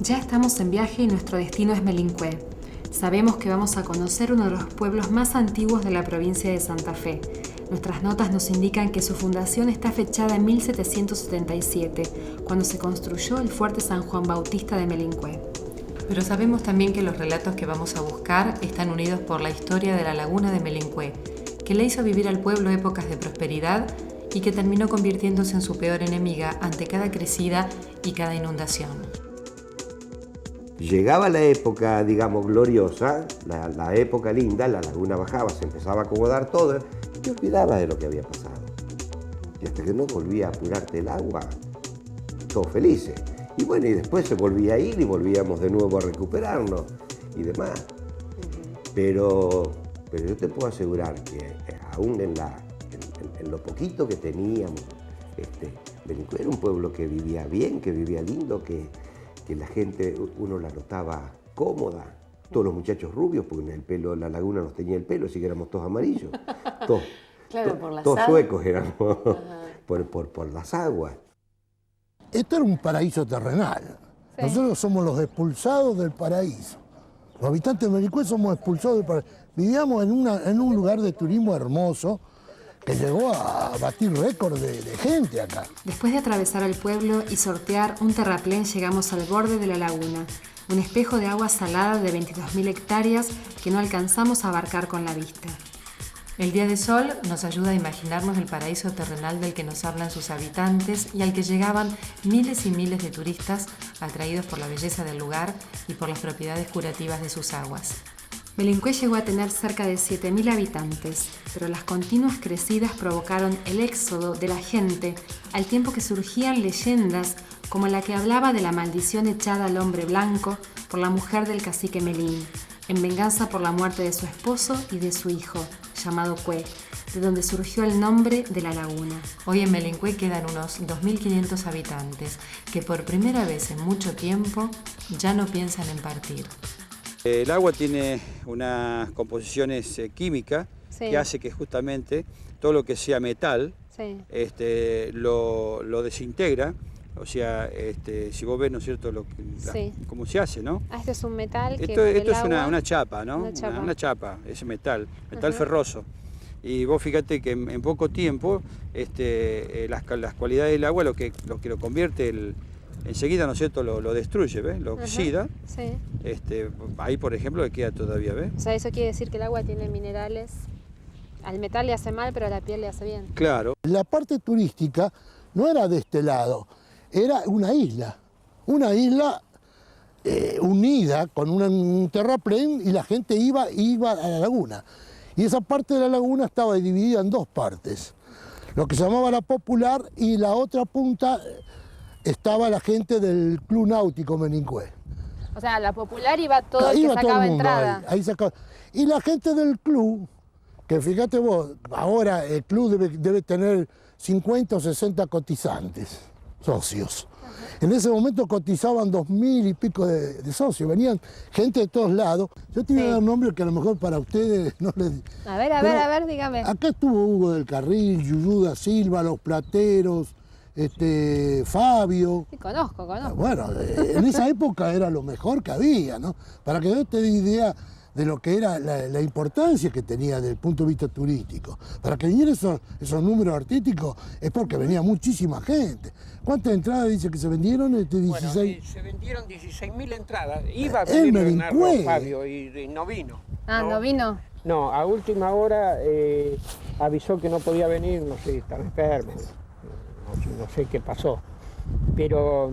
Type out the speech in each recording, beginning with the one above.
Ya estamos en viaje y nuestro destino es Melincué. Sabemos que vamos a conocer uno de los pueblos más antiguos de la provincia de Santa Fe. Nuestras notas nos indican que su fundación está fechada en 1777, cuando se construyó el fuerte San Juan Bautista de Melincué. Pero sabemos también que los relatos que vamos a buscar están unidos por la historia de la laguna de Melincué, que le hizo vivir al pueblo épocas de prosperidad y que terminó convirtiéndose en su peor enemiga ante cada crecida y cada inundación. Llegaba la época, digamos, gloriosa, la época linda, la laguna bajaba, se empezaba a acomodar todo y te olvidabas de lo que había pasado. Y hasta que no volvía a apurarte el agua, todos felices. Y bueno, y después se volvía a ir y volvíamos de nuevo a recuperarnos y demás. Pero yo te puedo asegurar que aún en lo poquito que teníamos, Melincué era un pueblo que vivía bien, que vivía lindo, que la gente, uno la notaba cómoda. Todos los muchachos rubios, porque en el pelo, la laguna nos teñía el pelo, así que éramos todos amarillos. Todos, claro, por las todos aguas. suecos éramos, por las aguas. Esto era un paraíso terrenal. Sí. Nosotros somos los expulsados del paraíso. Los habitantes de Melincué somos expulsados del paraíso. Vivíamos en un lugar de turismo hermoso, que llegó a batir récord de gente acá. Después de atravesar el pueblo y sortear un terraplén, llegamos al borde de la laguna, un espejo de agua salada de 22.000 hectáreas que no alcanzamos a abarcar con la vista. El día de sol nos ayuda a imaginarnos el paraíso terrenal del que nos hablan sus habitantes y al que llegaban miles y miles de turistas atraídos por la belleza del lugar y por las propiedades curativas de sus aguas. Melincué llegó a tener cerca de 7.000 habitantes, pero las continuas crecidas provocaron el éxodo de la gente, al tiempo que surgían leyendas como la que hablaba de la maldición echada al hombre blanco por la mujer del cacique Melín, en venganza por la muerte de su esposo y de su hijo, llamado Cué, de donde surgió el nombre de la laguna. Hoy en Melincué quedan unos 2.500 habitantes que por primera vez en mucho tiempo ya no piensan en partir. El agua tiene unas composiciones químicas que hace que justamente todo lo que sea metal lo desintegra. O sea, si vos ves, ¿no es cierto?, cómo se hace, ¿no? Este es un metal que esto es una chapa, ¿no? Una chapa, es metal ferroso. Y vos fíjate que en poco tiempo las cualidades del agua lo que lo convierte enseguida, ¿no es cierto?, lo destruye, ¿ves? Lo oxida. Sí. Ahí, por ejemplo, le queda todavía, ¿ves? O sea, eso quiere decir que el agua tiene minerales. Al metal le hace mal, pero a la piel le hace bien. Claro. La parte turística no era de este lado, era una isla unida con un terraplén y la gente iba a la laguna. Y esa parte de la laguna estaba dividida en dos partes, lo que se llamaba la popular y la otra punta estaba la gente del Club Náutico Melincué. O sea, la popular iba todo el que sacaba entrada. Ahí sacaba. Y la gente del club, que fíjate vos, ahora el club debe tener 50 o 60 cotizantes, socios. En ese momento cotizaban 2.000 y pico de socios, venían gente de todos lados. Yo te voy a dar nombres que a lo mejor para ustedes no les... A ver, dígame. Acá estuvo Hugo del Carril, Yuyú da Silva, Los Plateros, Fabio. Sí, conozco. Bueno, en esa época era lo mejor que había, ¿no? Para que yo te dé idea de lo que era la importancia que tenía desde el punto de vista turístico. Para que vinieran esos números artísticos es porque venía muchísima gente. ¿Cuántas entradas dice que se vendieron? 16. Bueno, se vendieron 16.000 entradas. Iba a venir Leonardo Fabio y no vino. Ah, ¿no vino? No, a última hora avisó que no podía venir, no sé, estaba enfermo, no sé qué pasó. Pero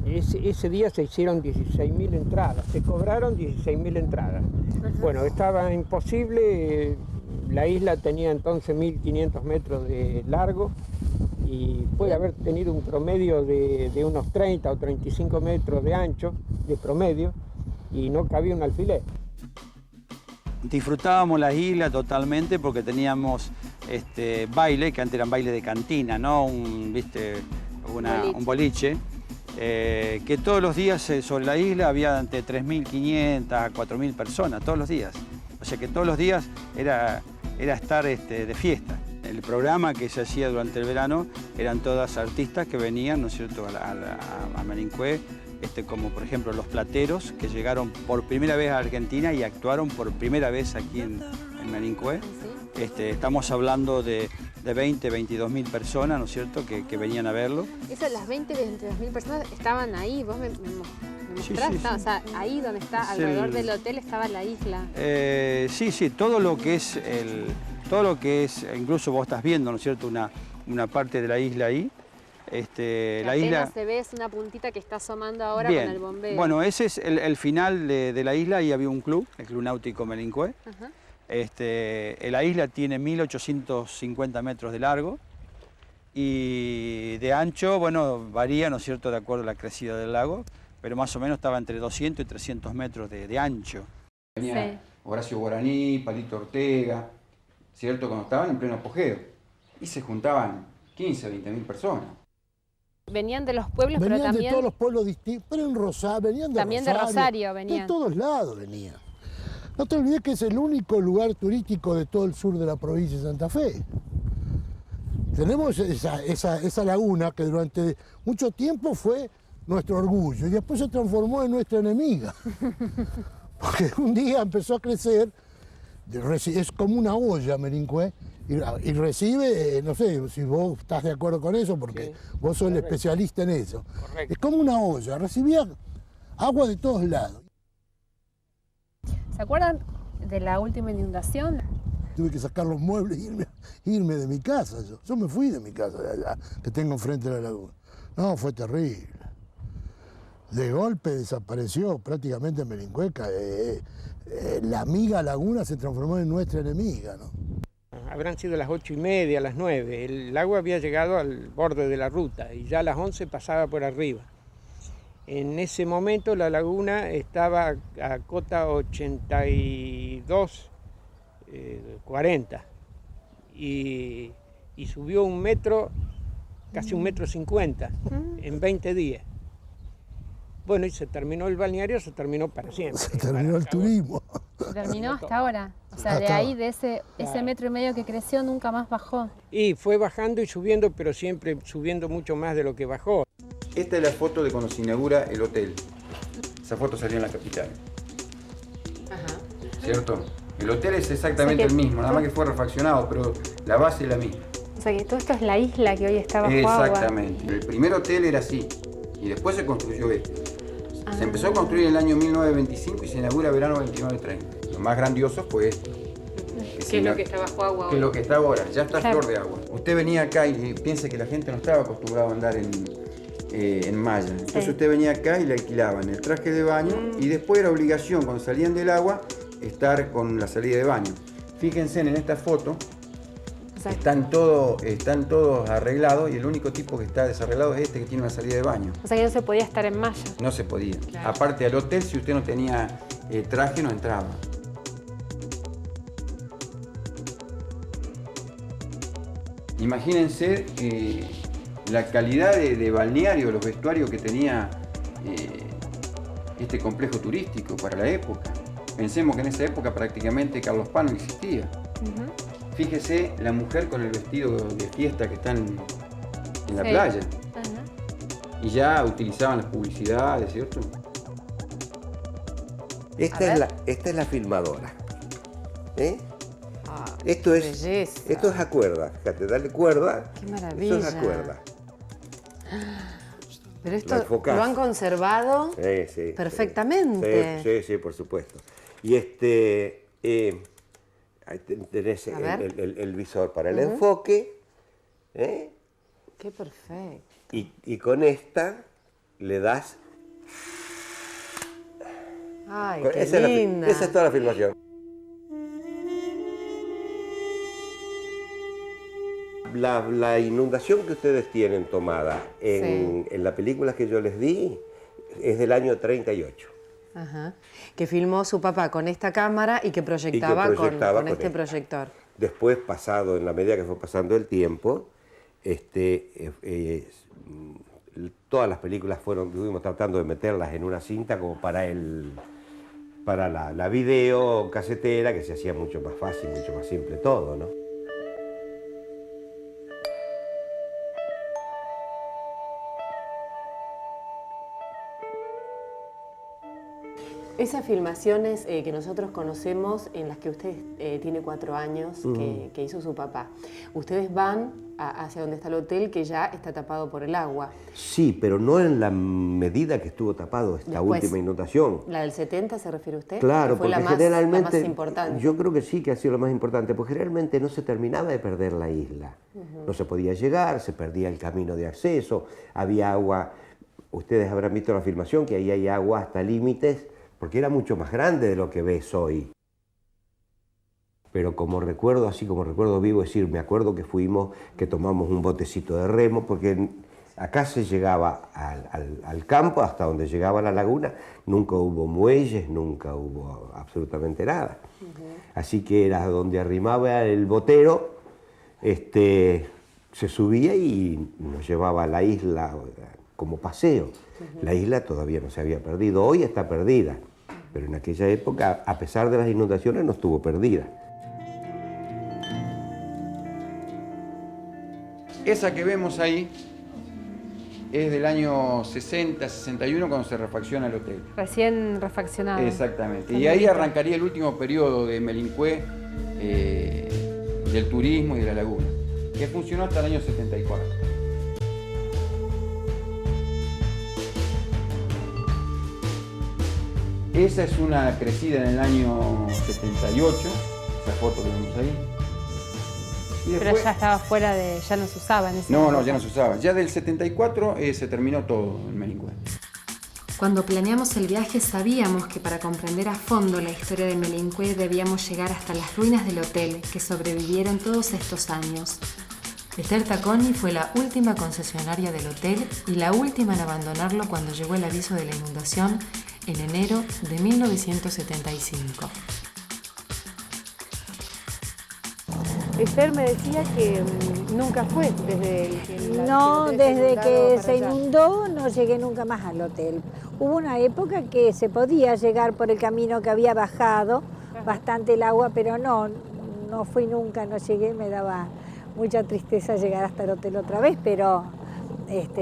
ese día se hicieron 16.000 entradas, se cobraron 16.000 entradas. Bueno, estaba imposible, la isla tenía entonces 1.500 metros de largo y puede haber tenido un promedio de unos 30 o 35 metros de ancho, de promedio, y no cabía un alfiler. Disfrutábamos la isla totalmente porque teníamos baile, que antes eran baile de cantina, ¿no? Un boliche, que todos los días sobre la isla había entre 3.500 a 4.000 personas, todos los días. O sea que todos los días era estar de fiesta. El programa que se hacía durante el verano eran todas artistas que venían, ¿no es cierto?, a Melincué como por ejemplo los plateros, que llegaron por primera vez a Argentina y actuaron por primera vez aquí en Melincué. Estamos hablando de 20, 22.000 personas, ¿no es cierto?, que venían a verlo. Eso, las 20, 22.000 personas estaban ahí, vos me mostraste, sí. O sea, ahí donde está, alrededor del hotel estaba la isla. Sí, todo lo que es, incluso vos estás viendo, ¿no es cierto?, una parte de la isla ahí. La isla se ve, es una puntita que está asomando ahora bien, con el bombeo. Bueno, ese es el final de la isla, y había un club, el Club Náutico Melincué. Ajá. La isla tiene 1.850 metros de largo y de ancho, bueno, varía, ¿no es cierto?, de acuerdo a la crecida del lago, pero más o menos estaba entre 200 y 300 metros de ancho. Venía Horacio Guaraní, Palito Ortega, ¿cierto?, cuando estaban en pleno apogeo, y se juntaban 15, 20.000 personas. Venían de los pueblos, venían pero también... de todos los pueblos distintos, pero en Rosario, venían de también Rosario. De Rosario venían. De todos lados venían. No te olvides que es el único lugar turístico de todo el sur de la provincia de Santa Fe. Tenemos esa laguna que durante mucho tiempo fue nuestro orgullo y después se transformó en nuestra enemiga. Porque un día empezó a crecer, es como una olla Melincué, y recibe, no sé si vos estás de acuerdo con eso, porque vos sos el especialista en eso. Correcto. Es como una olla, recibía agua de todos lados. ¿Se acuerdan de la última inundación? Tuve que sacar los muebles e irme de mi casa. Yo me fui de mi casa de allá, que tengo enfrente de la laguna. No, fue terrible. De golpe desapareció prácticamente Melincueca. La amiga laguna se transformó en nuestra enemiga, ¿no? Habrán sido las 8:30, las 9. El agua había llegado al borde de la ruta y ya a las 11 pasaba por arriba. En ese momento la laguna estaba a cota 82, 40 y subió 1 metro, casi 1,50 m en 20 días. Bueno, y se terminó el balneario, se terminó para siempre. Se terminó el turismo. Se terminó hasta ahora. O sea, de ahí, de ese 1,5 metros que creció, nunca más bajó. Y fue bajando y subiendo, pero siempre subiendo mucho más de lo que bajó. Esta es la foto de cuando se inaugura el hotel. Esa foto salió en la capital. Ajá. ¿Cierto? El hotel es exactamente el mismo, nada más que fue refaccionado, pero la base es la misma. O sea, que todo esto es la isla que hoy está bajo agua. Exactamente. El primer hotel era así, y después se construyó este. Se empezó a construir en el año 1925 y se inaugura verano 29-30. Lo más grandioso fue esto. ¿Qué es lo que está bajo agua? Que es lo que está ahora, ya está flor de agua. Usted venía acá y piensa que la gente no estaba acostumbrada a andar en malla. Entonces usted venía acá y le alquilaban el traje de baño y después era obligación, cuando salían del agua, estar con la salida de baño. Fíjense en esta foto, están todos arreglados y el único tipo que está desarreglado es este que tiene una salida de baño. O sea que no se podía estar en malla. No se podía. Claro. Aparte al hotel, si usted no tenía traje, no entraba. Imagínense la calidad de balneario, los vestuarios que tenía este complejo turístico para la época. Pensemos que en esa época prácticamente Carlos Paz no existía. Fíjese la mujer con el vestido de fiesta que está en la playa. Y ya utilizaban las publicidades, ¿cierto? Esta es la filmadora. Esto es a cuerda. Fíjate, dale cuerda. Qué maravilla. Esto es a cuerda. Pero esto lo han conservado perfectamente. Sí, por supuesto. Y ahí tenés el visor para el enfoque. Qué perfecto. Y con esta le das... Ay, qué linda. Esa es toda la filmación. La inundación que ustedes tienen tomada en la película que yo les di es del año 38. Ajá. Que filmó su papá con esta cámara y que proyectaba, con este proyector. Después, en la medida que fue pasando el tiempo, todas las películas estuvimos tratando de meterlas en una cinta como para la video casetera, que se hacía mucho más fácil, mucho más simple todo, ¿no? Esas filmaciones que nosotros conocemos, en las que usted tiene 4 años, que hizo su papá, ustedes van hacia donde está el hotel, que ya está tapado por el agua. Sí, pero no en la medida que estuvo tapado esta última inundación. ¿La del 70 se refiere usted? Claro, fue porque generalmente la más importante. Yo creo que sí que ha sido la más importante, porque generalmente no se terminaba de perder la isla. No se podía llegar, se perdía el camino de acceso, había agua. Ustedes habrán visto la filmación que ahí hay agua hasta límites, porque era mucho más grande de lo que ves hoy. Pero como recuerdo, así como recuerdo vivo, es decir, me acuerdo que que tomamos un botecito de remo, porque acá se llegaba al campo, hasta donde llegaba la laguna, nunca hubo muelles, nunca hubo absolutamente nada. Así que era donde arrimaba el botero, se subía y nos llevaba a la isla como paseo. La isla todavía no se había perdido, hoy está perdida, pero en aquella época, a pesar de las inundaciones, no estuvo perdida. Esa que vemos ahí es del año 60, 61, cuando se refacciona el hotel. Recién refaccionado. Exactamente. Y ahí arrancaría el último periodo de Melincue, del turismo y de la laguna, que funcionó hasta el año 74. Esa es una crecida en el año 78, esa foto que vemos ahí. Y después, pero ya estaba fuera de... ya no se usaba en ese momento. No, ya no se usaba. Ya del 74 se terminó todo en Melincue. Cuando planeamos el viaje sabíamos que para comprender a fondo la historia de Melincue debíamos llegar hasta las ruinas del hotel que sobrevivieron todos estos años. Esther Tacconi fue la última concesionaria del hotel y la última en abandonarlo cuando llegó el aviso de la inundación en enero de 1975. Esther me decía que nunca fue desde desde que se inundó no llegué nunca más al hotel. Hubo una época que se podía llegar por el camino que había bajado bastante el agua, pero no fui nunca, no llegué, me daba mucha tristeza llegar hasta el hotel otra vez, pero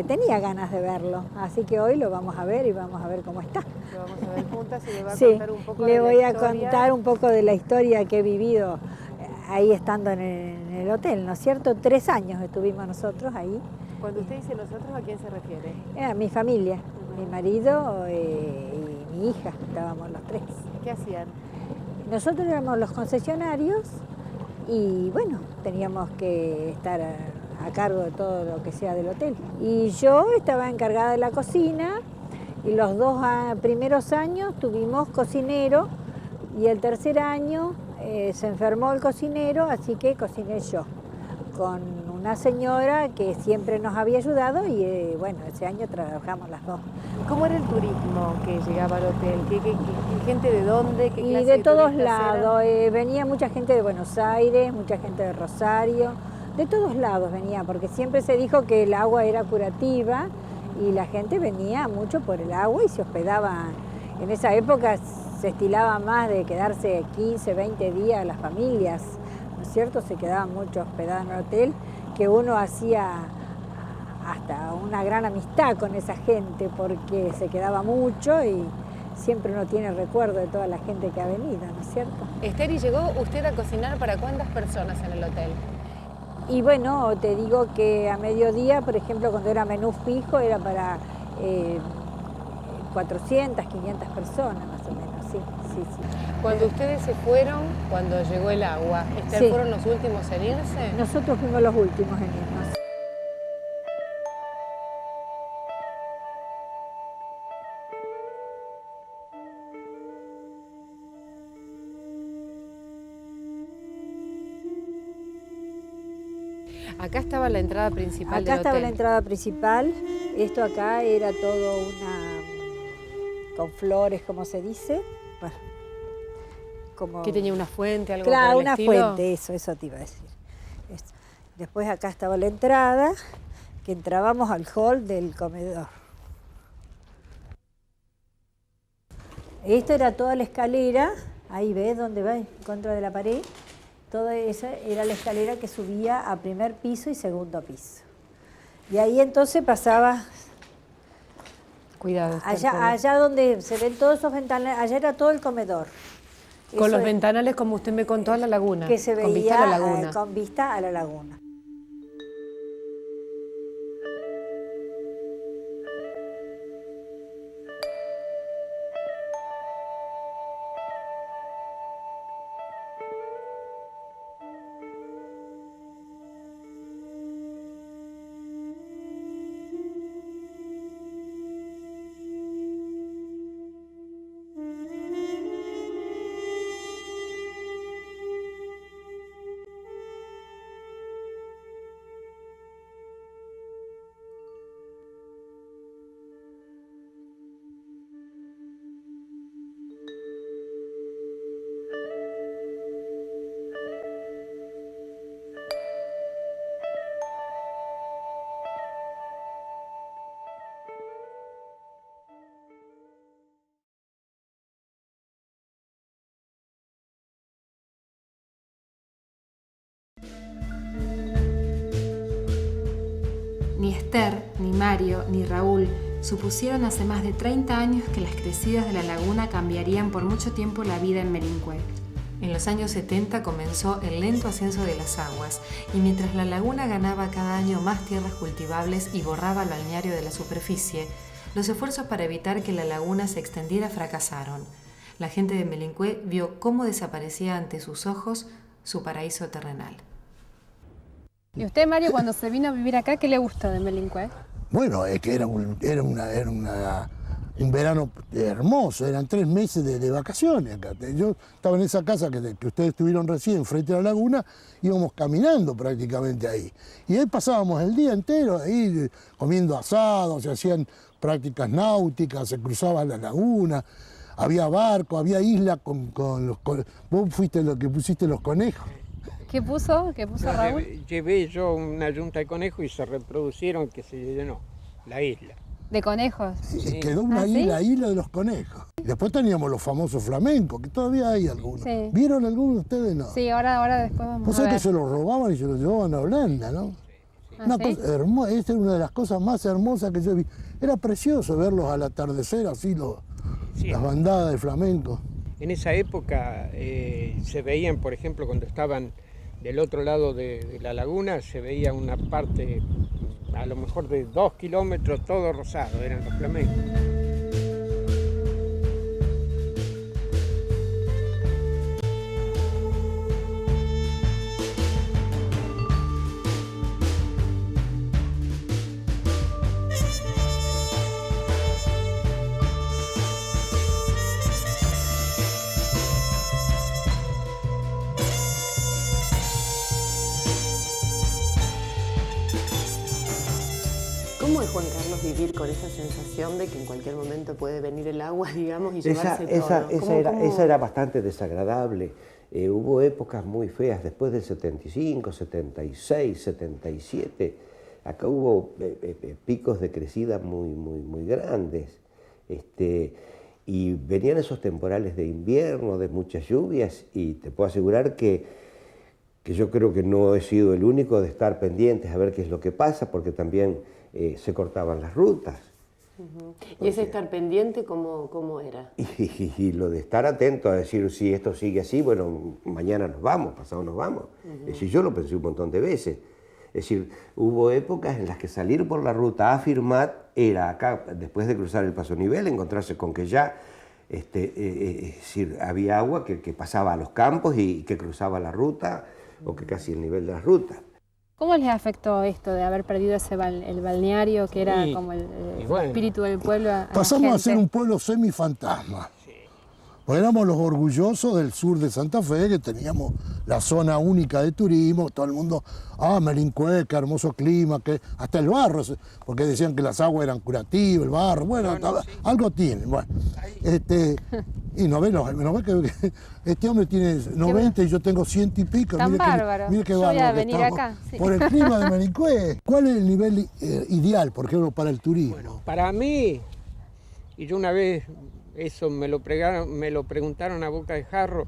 tenía ganas de verlo, así que hoy lo vamos a ver y vamos a ver cómo está. Lo vamos a ver juntas y le va a sí, contar un poco le voy a contar un poco de la historia que he vivido ahí estando en el hotel, ¿no es cierto? 3 años estuvimos nosotros ahí. Cuando usted dice nosotros, ¿a quién se refiere? A mi familia, mi marido y mi hija, estábamos los 3. ¿Qué hacían? Nosotros éramos los concesionarios y bueno, teníamos que estar a cargo de todo lo que sea del hotel. Y yo estaba encargada de la cocina y los 2 primeros años tuvimos cocinero y el tercer año se enfermó el cocinero, así que cociné yo, con una señora que siempre nos había ayudado y bueno, ese año trabajamos las 2. ¿Cómo era el turismo que llegaba al hotel? ¿Qué gente de dónde? ¿Qué clase de todos lados, venía mucha gente de Buenos Aires, mucha gente de Rosario, de todos lados venía, porque siempre se dijo que el agua era curativa y la gente venía mucho por el agua y se hospedaba. En esa época se estilaba más de quedarse 15, 20 días las familias, ¿no es cierto? Se quedaban mucho hospedadas en el hotel, que uno hacía hasta una gran amistad con esa gente porque se quedaba mucho y siempre uno tiene recuerdo de toda la gente que ha venido, ¿no es cierto? Esther, ¿y llegó usted a cocinar para cuántas personas en el hotel? Y bueno, te digo que a mediodía, por ejemplo, cuando era menú fijo, era para 400, 500 personas más o menos. Sí. Cuando ustedes se fueron, cuando llegó el agua, ¿Esther fueron los últimos en irse? Nosotros fuimos los últimos en irnos. Acá estaba la entrada principal del hotel. Acá estaba la entrada principal. Esto acá era todo con flores, como se dice. Bueno, como... ¿Que tenía una fuente, algo claro, por el estilo? Una fuente, eso te iba a decir. Después acá estaba la entrada, que entrábamos al hall del comedor. Esto era toda la escalera, ahí ves dónde va, en contra de la pared. Toda esa era la escalera que subía a primer piso y segundo piso. Y ahí entonces pasaba Cuidado. Allá donde se ven todos esos ventanales, allá era todo el comedor. Con los ventanales, como usted me contó, a la laguna. Que se veía con vista a la laguna. Con vista a la laguna. Ni Esther, ni Mario, ni Raúl supusieron hace más de 30 años que las crecidas de la laguna cambiarían por mucho tiempo la vida en Melincué. En los años 70 comenzó el lento ascenso de las aguas y mientras la laguna ganaba cada año más tierras cultivables y borraba el balneario de la superficie, los esfuerzos para evitar que la laguna se extendiera fracasaron. La gente de Melincué vio cómo desaparecía ante sus ojos su paraíso terrenal. ¿Y usted, Mario, cuando se vino a vivir acá, qué le gustó de Melincué? Bueno, es que era un verano hermoso, eran 3 meses de vacaciones acá. Yo estaba en esa casa que ustedes estuvieron recién, frente a la laguna, íbamos caminando prácticamente ahí. Y ahí pasábamos el día entero ahí comiendo asados, se hacían prácticas náuticas, se cruzaba la laguna, había barcos, había islas con los conejos. Vos fuiste lo que pusiste los conejos. ¿Qué puso Raúl? Llevé yo una yunta de conejos y se reproducieron, que se llenó la isla. ¿De conejos? Sí. Quedó una isla de los conejos. Y después teníamos los famosos flamencos, que todavía hay algunos. Sí. ¿Vieron algunos de ustedes? No. Sí, ahora después vamos a ver. Vos sabés que se los robaban y se los llevaban a Holanda, ¿no? Una cosa hermosa, esta es una de las cosas más hermosas que yo vi. Era precioso verlos al atardecer, así las bandadas de flamenco. En esa época se veían, por ejemplo, cuando estaban del otro lado de la laguna, se veía una parte, a lo mejor de 2 kilómetros, todo rosado, eran los flamencos. ¿Cómo es, Juan Carlos, vivir con esa sensación de que en cualquier momento puede venir el agua, digamos, y llevarse todo? Esa era bastante desagradable. Hubo épocas muy feas, después del 75, 76, 77. Acá hubo picos de crecida muy grandes. Y venían esos temporales de invierno, de muchas lluvias, y te puedo asegurar que yo creo que no he sido el único de estar pendientes a ver qué es lo que pasa, porque también se cortaban las rutas. ¿Y ese estar pendiente cómo era? Y lo de estar atento a decir, si esto sigue así, bueno, mañana nos vamos, pasado nos vamos. Es decir, yo lo pensé un montón de veces. Es decir, hubo épocas en las que salir por la ruta a Firmat era acá, después de cruzar el Paso Nivel, encontrarse con que ya es decir, había agua que pasaba a los campos y que cruzaba la ruta, o que casi el nivel de la ruta. ¿Cómo les afectó esto de haber perdido el balneario, que era como el espíritu del pueblo? Pasamos a ser un pueblo semifantasma. Pues éramos los orgullosos del sur de Santa Fe, que teníamos la zona única de turismo, todo el mundo, Melincué, qué hermoso clima, que hasta el barro, porque decían que las aguas eran curativas, el barro, bueno, algo tienen. Bueno, y no ves que este hombre tiene 90 y yo tengo 100 y pico. Tan bárbaro. Mire qué yo bárbaro. Voy a venir acá. Sí. Por el clima de Melincué. ¿Cuál es el nivel ideal, por ejemplo, para el turismo? Bueno, para mí, y yo una vez eso me lo preguntaron a boca de jarro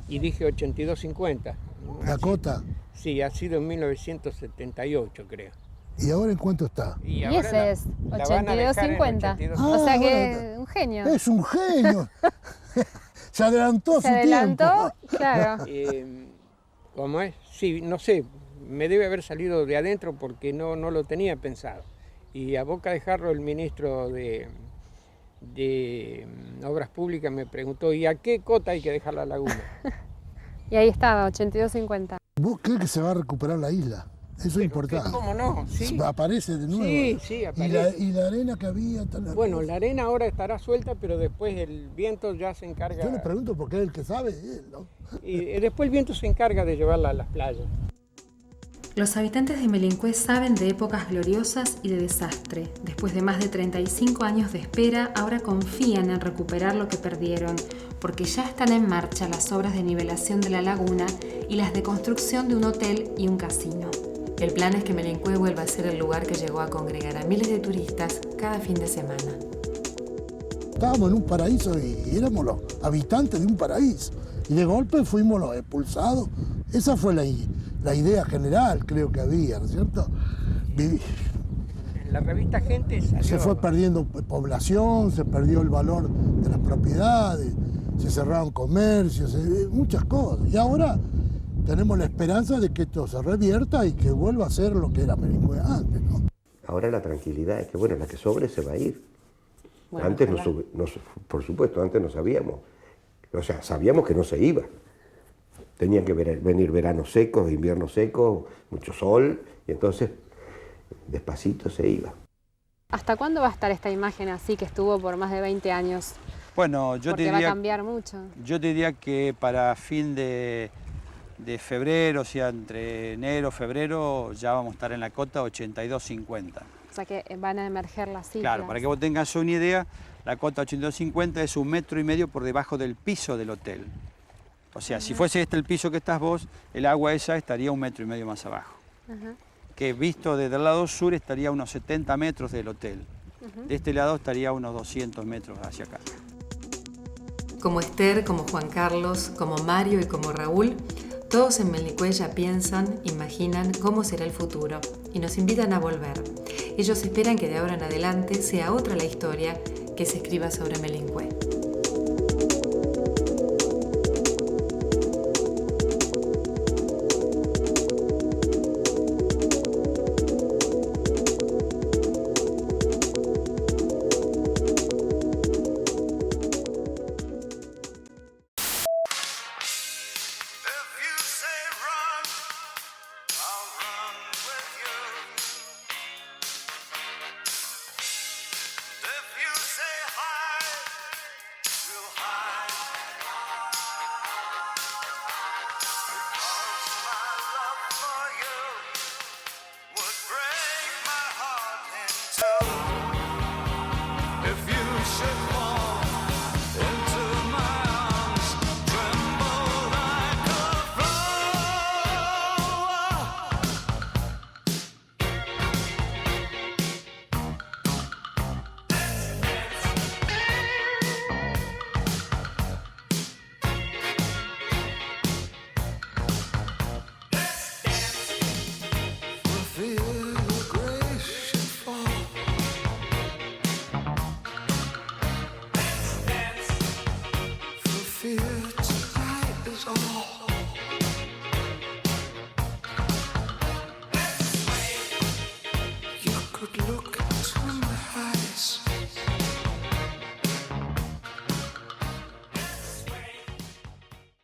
y dije 82.50. ¿La cota? Sí, ha sido en 1978, creo. ¿Y ahora en cuánto está? Y ese es 82.50. O sea que un genio. Es un genio. Se adelantó Se adelantó, tiempo. Claro. ¿Cómo es? Sí, no sé, me debe haber salido de adentro porque no lo tenía pensado. Y a boca de jarro el ministro de Obras Públicas me preguntó, ¿y a qué cota hay que dejar la laguna? Y ahí estaba, 82.50. ¿Vos crees que se va a recuperar la isla? Eso es importante. ¿Cómo no? Sí. Aparece de nuevo. Sí, aparece. ¿Y la arena que había? Bueno, la arena ahora estará suelta, pero después el viento ya se encarga... Yo le pregunto porque es el que sabe, él, ¿no? Y después el viento se encarga de llevarla a las playas. Los habitantes de Melincue saben de épocas gloriosas y de desastre. Después de más de 35 años de espera, ahora confían en recuperar lo que perdieron, porque ya están en marcha las obras de nivelación de la laguna y las de construcción de un hotel y un casino. El plan es que Melincue vuelva a ser el lugar que llegó a congregar a miles de turistas cada fin de semana. Estábamos en un paraíso y éramos los habitantes de un paraíso. Y de golpe fuimos los expulsados. Esa fue la idea general, creo que había, ¿no es cierto? En la revista Gente salió... Se fue perdiendo población, se perdió el valor de las propiedades, se cerraron comercios, muchas cosas. Y ahora tenemos la esperanza de que esto se revierta y que vuelva a ser lo que era Melincue antes, ¿no? Ahora la tranquilidad es que, bueno, la que sobre se va a ir. Bueno, antes por supuesto, antes no sabíamos. O sea, sabíamos que no se iba. Tenían que venir veranos secos, inviernos secos, mucho sol, y entonces despacito se iba. ¿Hasta cuándo va a estar esta imagen así que estuvo por más de 20 años? Bueno, Porque va a cambiar mucho. Yo te diría que para fin de febrero, o sea, entre enero y febrero, ya vamos a estar en la cota 82.50. O sea que van a emerger las cifras. Claro, para que vos tengas una idea, la cota 82.50 es 1,5 metros por debajo del piso del hotel. O sea, si fuese este el piso que estás vos, el agua esa estaría 1,5 metros más abajo. Que visto desde el lado sur estaría a unos 70 metros del hotel. De este lado estaría a unos 200 metros hacia acá. Como Esther, como Juan Carlos, como Mario y como Raúl, todos en Melincue ya piensan, imaginan cómo será el futuro y nos invitan a volver. Ellos esperan que de ahora en adelante sea otra la historia que se escriba sobre Melincue.